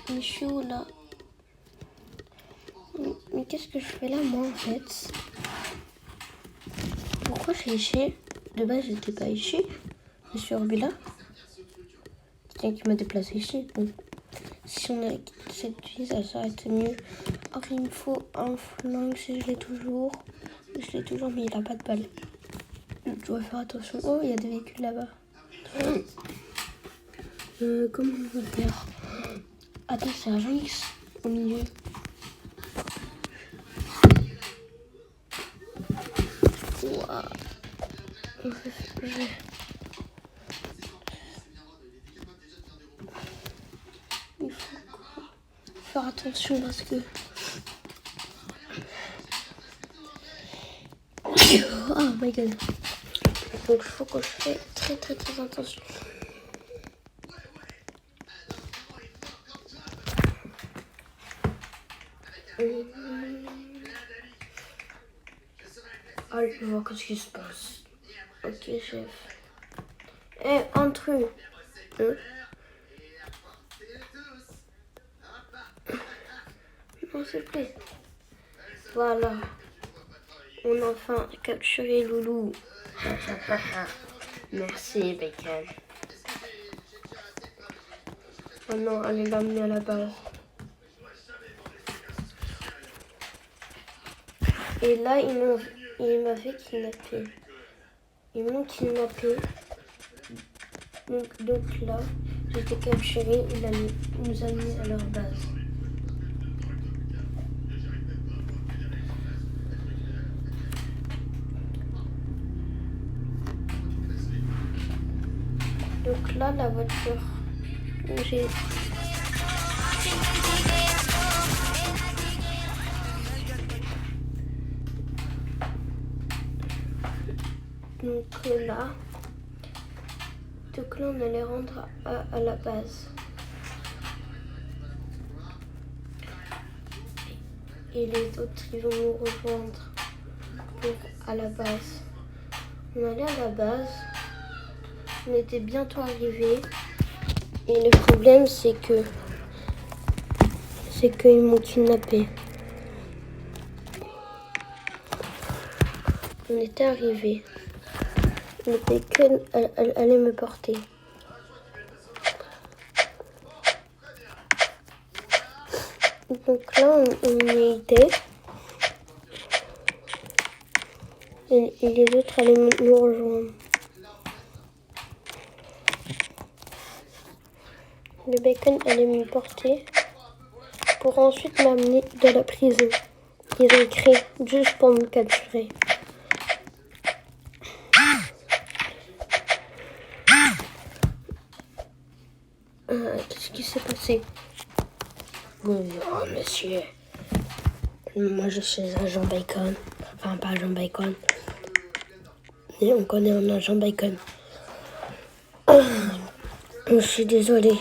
Michou là. Mais qu'est-ce que je fais là moi en fait? Pourquoi je suis ici? De base j'étais pas ici. Je suis là. C'est quelqu'un qui m'a déplacé ici. Bon. Si on a cette vie, ça aurait été mieux. Alors il me faut un flingue si je l'ai toujours. Je l'ai toujours mais il a pas de balle. Je dois faire attention. Oh il y a des véhicules là-bas. Comment on va faire? Attends, c'est un X au milieu. Ouah. Il faut faire attention parce que... Oh my god. Donc il faut que je fasse très très très attention. Ah, je vois qu'est-ce qui se passe. Ok, chef. Eh, intrus. Non, s'il te plaît. Voilà. On a enfin capturé Loulou. Merci, Bacon. Maintenant, allez l'amener à la base. Et là, il m'a fait kidnapper. Ils m'ont kidnappé. Donc là, j'étais capturé. Il nous a mis à leur base. Donc là, la voiture où j'ai... Donc là, on allait rendre à la base. Et les autres, ils vont nous rejoindre à la base. On allait à la base. On était bientôt arrivés. Et le problème, c'est qu'ils m'ont kidnappé. On était arrivés. Le Bacon allait me porter. Donc là, on y était. Et les autres allaient nous rejoindre. Le Bacon allait me porter pour ensuite m'amener de la prison. Ils ont créé juste pour me capturer. Qu'est-ce qui s'est passé? Bonjour, monsieur. Moi, je suis agent Bacon. Enfin, pas agent Bacon. Mais on connaît un agent Bacon. Je suis désolée.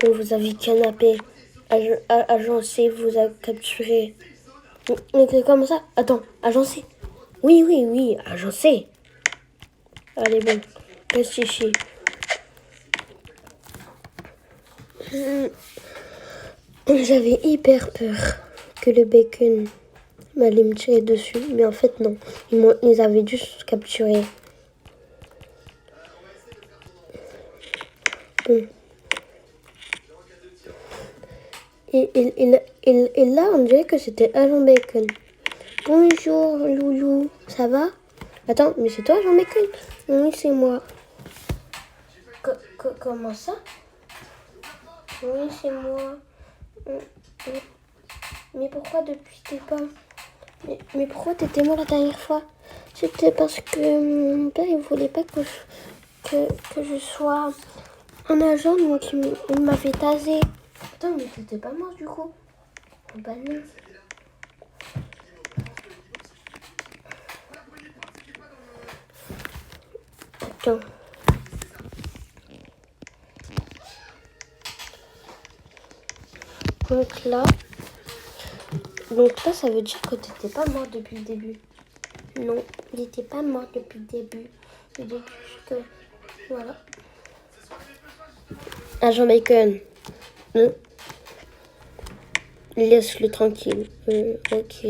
On vous a kidnappé. Agent C vous a capturé. Mais c'est comme ça? Attends, agent C. Oui, agent C. Allez, bon. Reste ici. J'avais hyper peur que le Bacon m'allait me tirer dessus. Mais en fait, non. Ils avaient juste capturé. Bon. Et là, on dirait que c'était agent Bacon. Bonjour, Loulou. Ça va? Attends, mais c'est toi, agent Bacon? Oui, c'est moi. Comment ça? Oui, c'est moi. Mais pourquoi depuis t'es pas... Mais pourquoi t'étais mort la dernière fois? C'était parce que mon père, il voulait pas que je sois un agent, donc il m'avait tasé. Attends, mais t'étais pas mort du coup? Oh, bah non. Attends. Donc là, ça veut dire que t'étais pas mort depuis le début. Non, il n'était pas mort depuis le début. Il dit juste que... Voilà. Agent Bacon. Non. Laisse-le tranquille. Ok.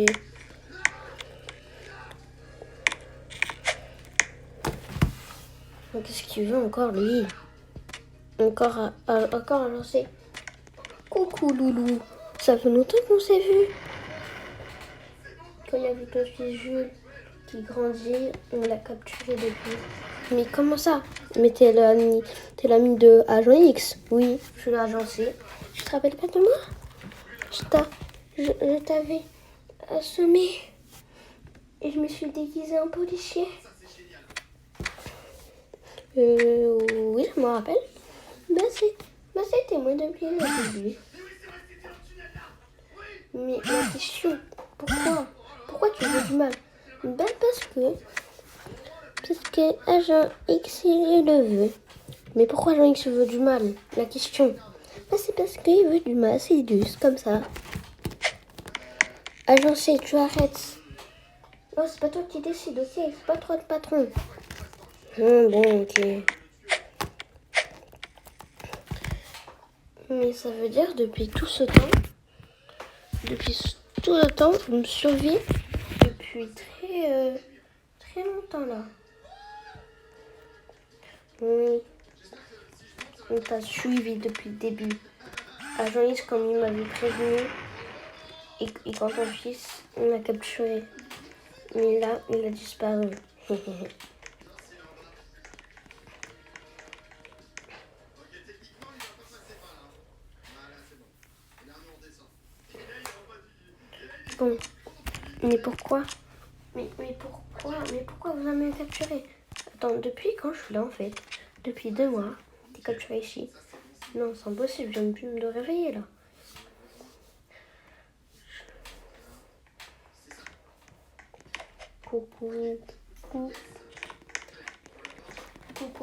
Qu'est-ce qu'il veut encore, lui? Encore à lancer. Coucou, loulou. Ça fait longtemps qu'on s'est vu. Quand il y avait ton fils Jules qui grandit, on l'a capturé depuis. Mais comment ça? Mais t'es l'ami de Agent X? Oui, je l'ai agencé. Tu te rappelles pas de moi? Je t'avais assommé et je me suis déguisée en policier. Oui, je me rappelle. C'était moi depuis le début. Mais la question, pourquoi tu veux du mal? Parce que Agent X, il le veut. Mais pourquoi Agent X veut du mal? La question. C'est parce qu'il veut du mal, c'est juste comme ça. Agent C, tu arrêtes. Non, c'est pas toi qui décide, ok? C'est pas toi le patron. Bon, ok. Mais ça veut dire depuis tout le temps, vous me surveillez depuis très longtemps là. Oui, on t'a suivi depuis le début. Agent X, comme il m'avait prévenu, et quand ton fils, on l'a capturé. Mais là, il a disparu. Bon, mais pourquoi mais pourquoi vous m'avez capturé? Attends, depuis quand je suis là en fait? Depuis 2 mois, t'es capturé ici. Non, c'est impossible, je viens de me réveiller là. Coucou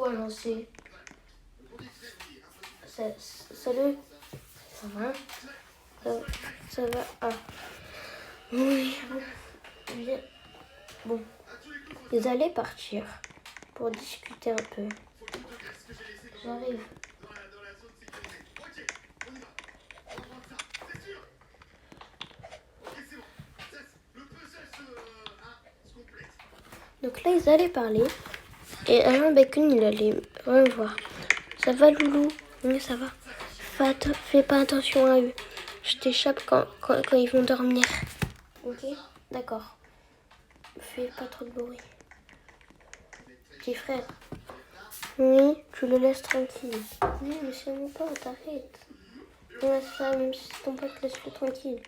à lancer. Salut. Ça va? Ça va? Ah. Oui, bien. Bon. Vous allez partir pour discuter un peu. J'arrive. Donc là, ils allaient parler. Et Alain Bacon, il allait rien voir. Ça va, loulou? Oui, ça va. Fais pas attention à eux. Je t'échappe quand ils vont dormir. Ok? D'accord. Fais pas trop de bruit. Petit frère. Oui, tu le laisses tranquille. Oui, mais c'est mon pote, arrête. Ouais, ça, même si c'est ton pote, laisse-le tranquille.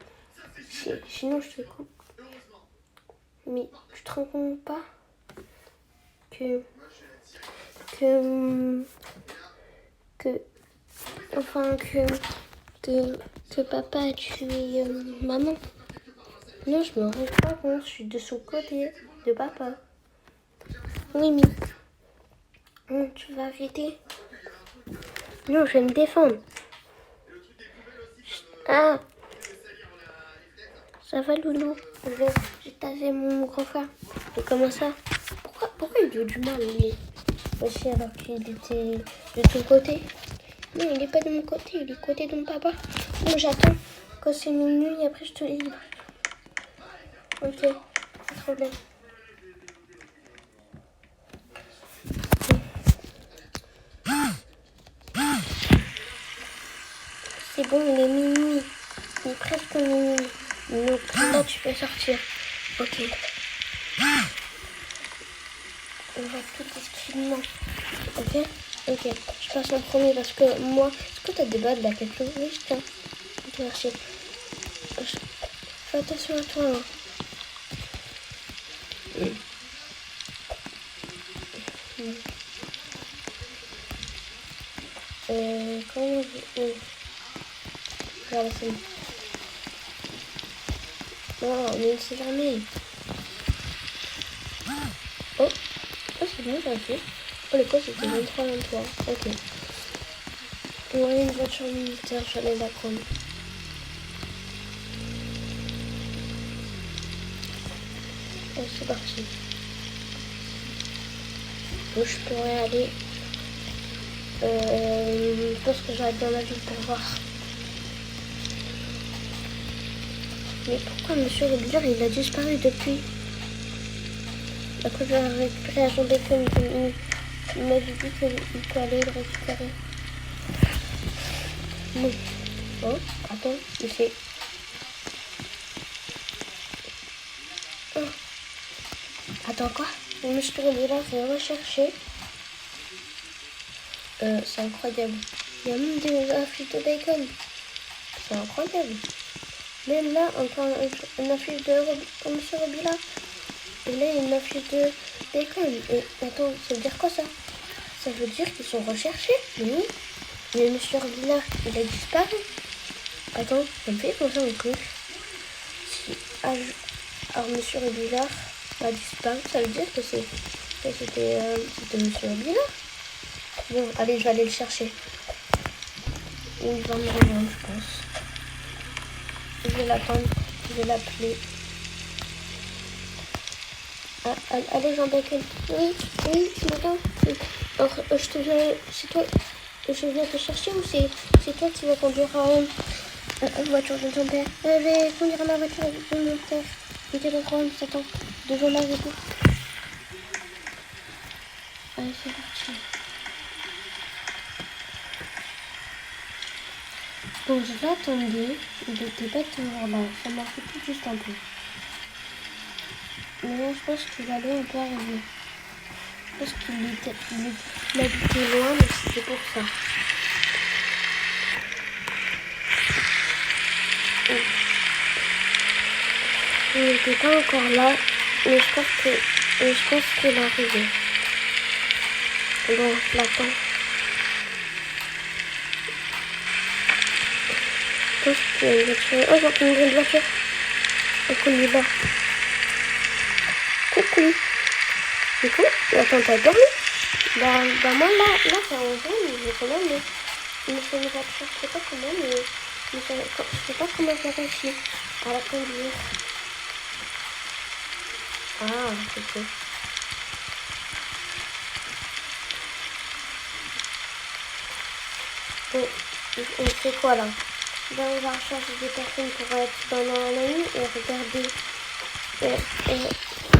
Sinon, je te coupe. Mais tu te rends compte pas que papa a tué maman? Non, je me rends pas compte, je suis de son côté, de papa. Oui, mais tu vas arrêter? Non, je vais me défendre. Ah, ça va, loulou? J'ai tasé mon grand frère. Et comment ça? Pourquoi il veut du mal, lui? Aussi, alors qu'il était de ton côté? Non, il n'est pas de mon côté, il est du côté de mon papa. Bon, j'attends quand c'est minuit et après je te livre. Ok, pas de problème. C'est bon, il est minuit. Il est presque minuit. Donc là, tu peux sortir. Ok. On va tout discrètement. Ok? Ok. Je passe en premier parce que moi... Est-ce que t'as des balles là, quelque chose? Oui, tiens. Ok, merci. Fais attention à toi. Hein. Comment vous... Regarde, c'est... Non, mais c'est jamais. Oh, c'est bon, j'ai fait. Oh, le code c'était 23. Ok. On a une voiture militaire, j'allais la prendre. Oh, c'est parti. Donc, je pourrais aller. Je pense que j'arrête dans la ville pour voir. Mais pourquoi Monsieur Robillard, il a disparu depuis? Après la récupération des films, il m'a dit qu'il peut aller le récupérer. Non. Oh, attends, mais c'est... Oh. Attends, quoi? Monsieur Robillard, je vais rechercher. C'est incroyable. Il y a même des affiches de bacon. C'est incroyable. Même là, on prend une affiche de Monsieur Robillard. Et là, il y a une affiche de bacon. Et attends, ça veut dire quoi ça? Ça veut dire qu'ils sont recherchés. Mais oui. Mais Monsieur Robillard, il a disparu. Attends, ça me fait penser un truc. Si alors Monsieur Robillard a disparu, ça veut dire que c'était Monsieur Robillard. Bon, allez, je vais aller le chercher. Il va me rejoindre, je pense. Je vais l'attendre, je vais l'appeler. Allez, Jean Bacon. Oui, tu m'entends? Alors, je te viens, c'est toi, je viens te chercher ou c'est toi qui vas conduire la voiture de ton père? Je vais conduire la voiture de mon père. Il était le problème, s'attend. Devant la et tout. Allez, c'est parti. Bon, je l'attendais, il n'était pas toujours là, ça m'a fait tout juste un peu. Mais là, je pense qu'il allait un peu arriver. Je pense qu'il habitait loin, mais c'était pour ça. Il n'était pas encore là, mais je pense qu'il est arrivé. Bon, je l'attends. Je pense qu'il y a une voiture. Oh, j'ai une grande voiture. Donc on y va. Coucou. Coucou. Attends, t'as dormi? Bah moi là c'est en jaune, mais quand même, mais c'est une voiture, je sais pas comment, mais je sais pas comment j'ai réussi à la conduire. Ah, ok. Bon, on fait quoi là? Ben, on va rechercher des personnes pour être dans la nuit et regarder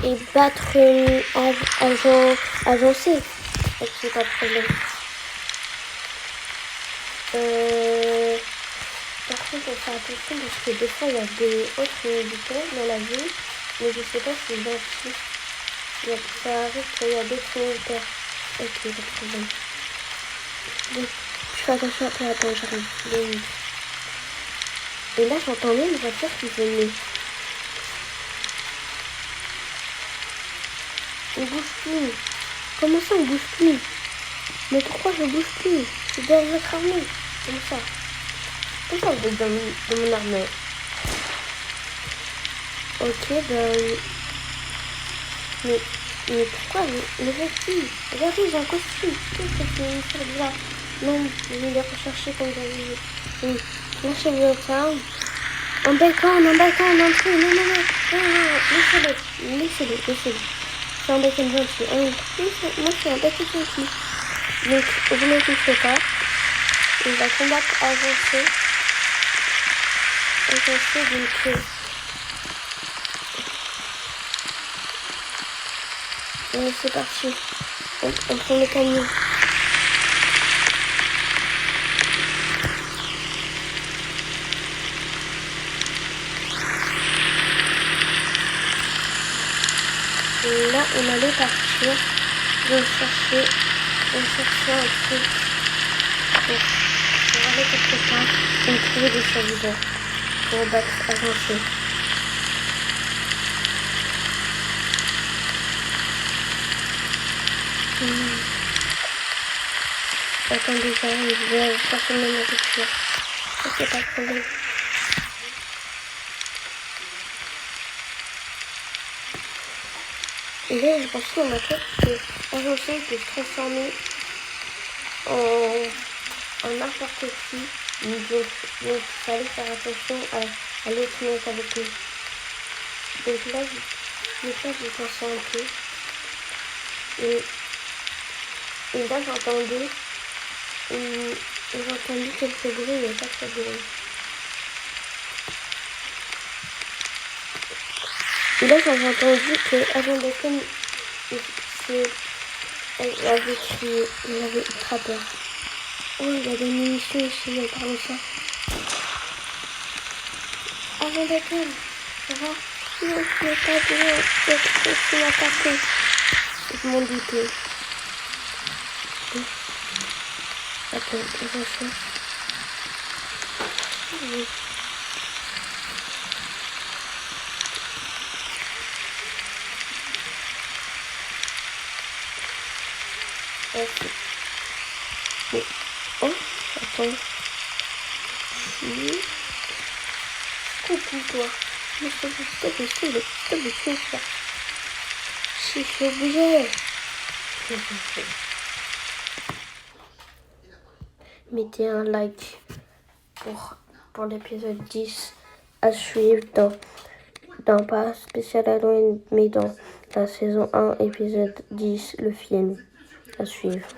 et battre une agencée. C'est pas de problème. Par contre, on fait attention parce que des fois il y a des autres militaires dans la ville, mais je sais pas si dans ça arrive qu'il y a d'autres militaires. Ok, pas de problème. Bon, je fais attention après, attends, j'arrive. Et là, j'entendais une voiture qui venait. On bouge plus. Comment ça, on bouge plus? Mais pourquoi je bouge plus? Je suis dans votre armée. Comme ça. Comme ça, vous êtes dans mon armée. Ok, ben... Mais pourquoi? Mais vas-y. Regardez, j'ai un costume. Qu'est-ce que c'est une sorte là? Non, je vais les rechercher comme j'avais dit. Lâchez-le au cas. Un bacon, entrez. Non, laissez-le. C'est un bacon gentil. Moi, je suis un bacon gentil. Donc, vous ne touchez pas. On va combattre avancer. Donc, c'est parti. On prend le camion. Et là, on allait partir. Chercher un truc pour aller quelque part et trouver des serviteurs pour battre avancer. Attendez, j'arrive, je vais chercher ma nourriture. Ça, c'est pas de problème. Et là, je pense qu'on a fait que avancer peut se transformer en n'importe qui. Donc, il fallait faire attention à l'autre mec avec nous. Donc là, j'ai pensé un peu. Et là, j'ai entendu quelques bruits, mais pas très bruits. Et là, j'avais entendu qu'avant Bacon, elle avait crié, il avait ultra peur. Oh, il y avait une émission ici, elle parle de ça. Avant Bacon, ça va? Non, je n'ai pas de attaqué. Je m'en doutais. Attends, on va faire. Oui. Mais, oh, attends. Coucou toi. Mais s'il te plaît, ça. Si je suis obligée. Mettez un like pour l'épisode 10 à suivre dans pas spécial Halloween, mais dans la saison 1, épisode 10, le film à suivre.